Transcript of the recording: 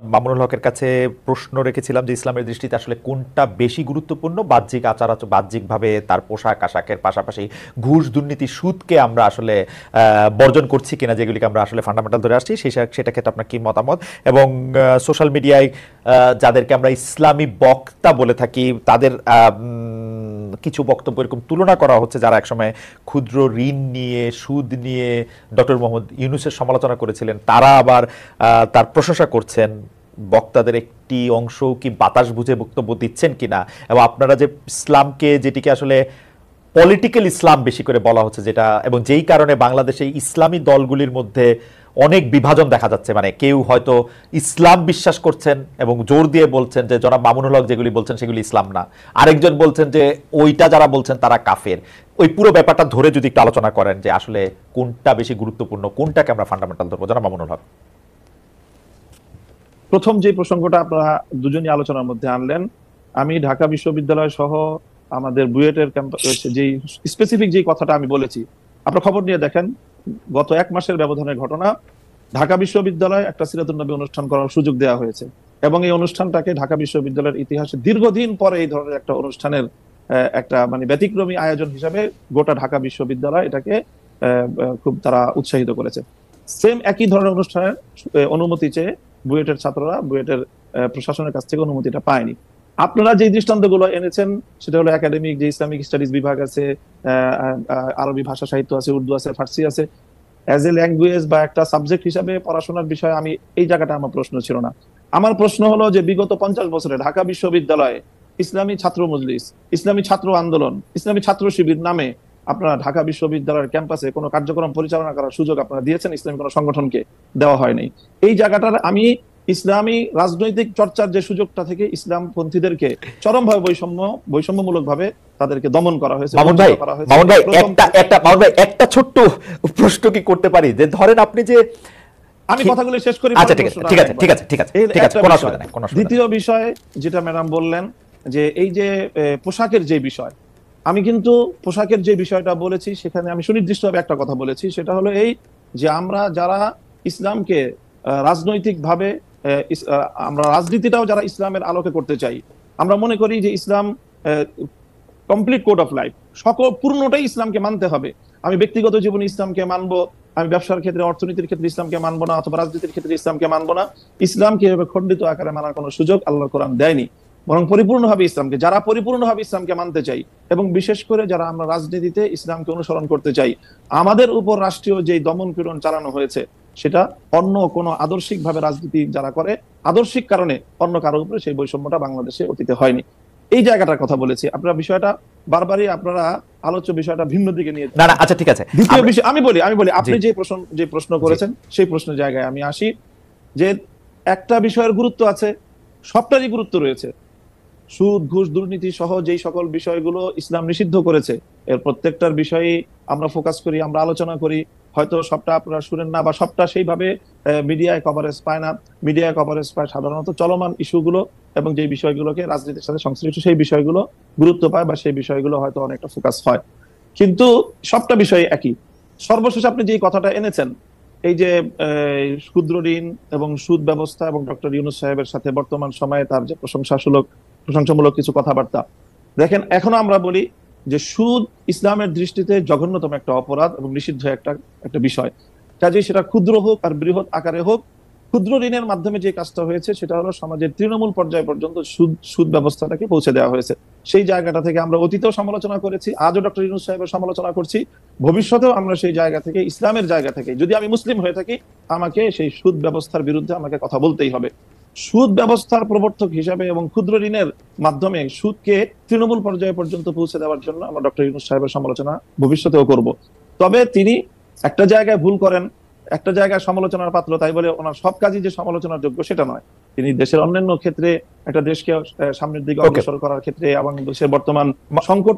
মামুনুল হকের কাছে প্রশ্ন রেখেছিলাম যে ইসলামের দৃষ্টিতে আসলে কোনটা বেশি গুরুত্বপূর্ণ, বাহ্যিক আচার বাহ্যিকভাবে তার পোশাক আশাকের পাশাপাশি ঘুষ দুর্নীতি সুদকে আমরা আসলে বর্জন করছি কিনা, যেগুলিকে আমরা আসলে ফান্ডামেন্টাল ধরে আসছি, সেটা ক্ষেত্রে আপনার কি মতামত। এবং সোশ্যাল মিডিয়ায় যাদেরকে আমরা ইসলামী বক্তা বলে থাকি তাদের কিছু বক্তব্য এরকম তুলনা করা হচ্ছে যারা একসময় ক্ষুদ্র ঋণ নিয়ে সুদ নিয়ে ডক্টর মোহাম্মদ ইউনূসের সমালোচনা করেছিলেন, তারা আবার তার প্রশংসা করছেন। বক্তাদের একটি অংশ কি বাতাস বুঝে বক্তব্য দিচ্ছেন কিনা, এবং আপনারা যে ইসলামকে, যেটিকে আসলে পলিটিক্যাল ইসলাম বেশি করে বলা হচ্ছে, যেটা এবং যেই কারণে বাংলাদেশে ইসলামী দলগুলির মধ্যে অনেক বিভাজন দেখা যাচ্ছে, মানে কেউ হয়তো ইসলাম বিশ্বাস করছেন এবং জোর দিয়ে বলছেন যে জনাব মামুনুল হক যেগুলি বলছেন সেগুলি ইসলাম না, আরেকজন বলছেন যে ওইটা যারা বলছেন তারা কাফের। ওই পুরো ব্যাপারটা ধরে যদি একটু আলোচনা করেন যে আসলে কোনটা বেশি গুরুত্বপূর্ণ, কোনটাকে আমরা ফান্ডামেন্টাল ধরবো, জনাব মামুনুল হক। প্রথম যে প্রসঙ্গটা আপনারা দুজনই আলোচনার মধ্যে আনলেন, আমি ঢাকা বিশ্ববিদ্যালয় সহ আমাদের বুয়েটের ক্যাম্পাসে যেই স্পেসিফিক যে কথাটা আমি বলেছি, আপনারা খবর নিয়ে দেখেন, গত 1 মাসের ব্যবধানের ঘটনা। ঢাকা বিশ্ববিদ্যালয়ে একটা সিরাতুন নবী অনুষ্ঠান করার সুযোগ দেওয়া হয়েছে, এবং এই অনুষ্ঠানটাকে ঢাকা বিশ্ববিদ্যালয়ের ইতিহাসে দীর্ঘদিন পরে এই ধরনের একটা অনুষ্ঠানের একটা মানে ব্যতিক্রমী আয়োজন হিসাবে গোটা ঢাকা বিশ্ববিদ্যালয় এটাকে খুব তারা উৎসাহিত করেছে। সেম একই ধরনের অনুষ্ঠানের অনুমতি চেয়ে বুয়েটের ছাত্ররা বুয়েটের প্রশাসনের কাছ থেকে অনুমতিটা পায়নি। আপনারা যে দৃষ্টান্তগুলো এনেছেন সেটা হলো একাডেমিক যে ইসলামিক স্টাডিজ বিভাগ আছে, আরবি ভাষা সাহিত্য আছে, উর্দু আছে, ফার্সি আছে, অ্যাজ এ ল্যাঙ্গুয়েজ বা একটা সাবজেক্ট হিসাবে পড়াশোনার বিষয়ে আমি এই জায়গাটা আমার প্রশ্ন ছিল না। আমার প্রশ্ন হলো যে বিগত 50 বছরে ঢাকা বিশ্ববিদ্যালয়ে ইসলামী ছাত্র মজলিস, ইসলামী ছাত্র আন্দোলন, ইসলামী ছাত্র শিবির নামে আপনারা ঢাকা বিশ্ববিদ্যালয়ের ক্যাম্পাসে কোনো কার্যক্রম পরিচালনা করার সুযোগ আপনারা দিয়েছেন? ইসলামী কোনো সংগঠনকে দেওয়া হয়নি। এই জায়গাটার আমি ইসলামী রাজনৈতিক চর্চার যে সুযোগটা থেকে ইসলামপন্থীদেরকে চরমভাবে বৈষম্যমূলক ভাবে তাদেরকে দমন করা হয়েছে। মামুন ভাই একটা ছোট্ট প্রশ্ন কি করতে পারি, যে ধরেন আপনি যে আমি কথাগুলো শেষ করি। আচ্ছা ঠিক আছে, কোনো অসুবিধা নেই। দ্বিতীয় বিষয় যেটা ম্যাডাম বললেন যে এই যে পোশাকের যে বিষয়, আমি কিন্তু পোশাকের যে বিষয়টা বলেছি সেখানে আমি সুনির্দিষ্টভাবে একটা কথা বলেছি, সেটা হলো এই যে আমরা যারা ইসলামকে রাজনৈতিকভাবে আমরা রাজনীতিটাও যারা ইসলামের আলোকে করতে চাই, আমরা মনে করি যে ইসলাম কমপ্লিট কোড অফ লাইফ, সকল পূর্ণটাই ইসলামকে মানতে হবে। আমি ব্যক্তিগত জীবনে ইসলামকে মানবো, আমি ব্যবসার ক্ষেত্রে অর্থনীতির ক্ষেত্রে ইসলামকে মানবো না, অথবা রাজনীতির ক্ষেত্রে ইসলামকে মানবো না। ইসলামকে এভাবে খণ্ডিত আকারে মানার কোনো সুযোগ আল্লাহর কোরআন দেয়নি, বরং পরিপূর্ণভাবে ইসলামকে, যারা পরিপূর্ণভাবে ইসলামকে মানতে চাই এবং বিশেষ করে যারা আমরা রাজনীতিতে ইসলামকে অনুসরণ করতে চাই, আমাদের উপর রাষ্ট্রীয় যে দমন পীড়ন চালানো হয়েছে সেটা অন্য কোনো আদর্শিক ভাবে রাজনীতি যারা করে, আদর্শিক কারণে অন্য কারোর উপরে সেই বৈষম্যটা বাংলাদেশে অতীতে হয়নি। এই জায়গাটার কথা বলেছি। আপনারা বিষয়টা বারবারই আপনারা আলোচ্য বিষয়টা ভিন্ন দিকে নিয়ে না। আচ্ছা ঠিক আছে, দ্বিতীয় বিষয় আমি বলি আপনি যে প্রশ্ন করেছেন সেই প্রশ্নের জায়গায় আমি আসি, যে একটা বিষয়ের গুরুত্ব আছে, সবটারই গুরুত্ব রয়েছে। সুদ ঘুষ দুর্নীতি সহ যেই সকল বিষয়গুলো ইসলাম নিষিদ্ধ করেছে এর প্রত্যেকটার বিষয়ে আমরা ফোকাস করি, আমরা আলোচনা করি। হয়তো সবটা আপনারা শুনেন না বা সবটা সেইভাবে মিডিয়ায় কভারেজ পায় না। মিডিয়ায় কভারেজ পায় সাধারণত চলমান ইস্যুগুলো এবং যে বিষয়গুলোকে রাজনীতির সাথে সংশ্লিষ্ট সেই বিষয়গুলো গুরুত্ব পায় বা সেই বিষয়গুলো হয়তো অনেকটা ফোকাস হয়, কিন্তু সবটা বিষয় একই। সর্বশেষ আপনি যে কথাটা এনেছেন, এই যে ক্ষুদ্র ঋণ এবং সুদ ব্যবস্থা এবং ডক্টর ইউনূস সাহেবের সাথে বর্তমান সময়ে তার যে প্রশংসামূলক কিছু কথাবার্তা, দেখেন এখনো আমরা বলি যে সুদ ইসলামের দৃষ্টিতে জঘন্যতম একটা অপরাধ এবং নিষিদ্ধ একটা বিষয়। কাজেই সেটা ক্ষুদ্র হোক আর বৃহৎ আকারে হোক, ক্ষুদ্র ঋণের মাধ্যমে যে কাজটা হয়েছে সেটা হলো সমাজের তৃণমূল পর্যায় পর্যন্ত সুদ ব্যবস্থাটাকে পৌঁছে দেওয়া হয়েছে। সেই জায়গাটা থেকে আমরা অতীতেও সমালোচনা করেছি, আজও ডক্টর ইউনূস সাহেবের সমালোচনা করছি, ভবিষ্যতেও আমরা সেই জায়গা থেকে, ইসলামের জায়গা থেকে, যদি আমি মুসলিম হয়ে থাকি আমাকে সেই সুদ ব্যবস্থার বিরুদ্ধে আমাকে কথা বলতেই হবে। সুদ ব্যবস্থার প্রবর্তক হিসাবে এবং ক্ষুদ্র ঋণের মাধ্যমে সুদকে তৃণমূল পর্যায়ে পর্যন্ত পৌঁছে দেওয়ার জন্য আমরা ডক্টর ইউনূস সাহেবের সমালোচনা ভবিষ্যতেও করব। তবে তিনি একটা জায়গায় ভুল করেন, একটা জায়গায় সমালোচনার পাত্র, তাই বলে ওনার সব কাজই যে সমালোচনার যোগ্য সেটা নয়। তিনি দেশের অন্যান্য ক্ষেত্রে একটা দেশকে সামনের দিকে অগ্রসর করার ক্ষেত্রে এবং দেশের বর্তমান সংকট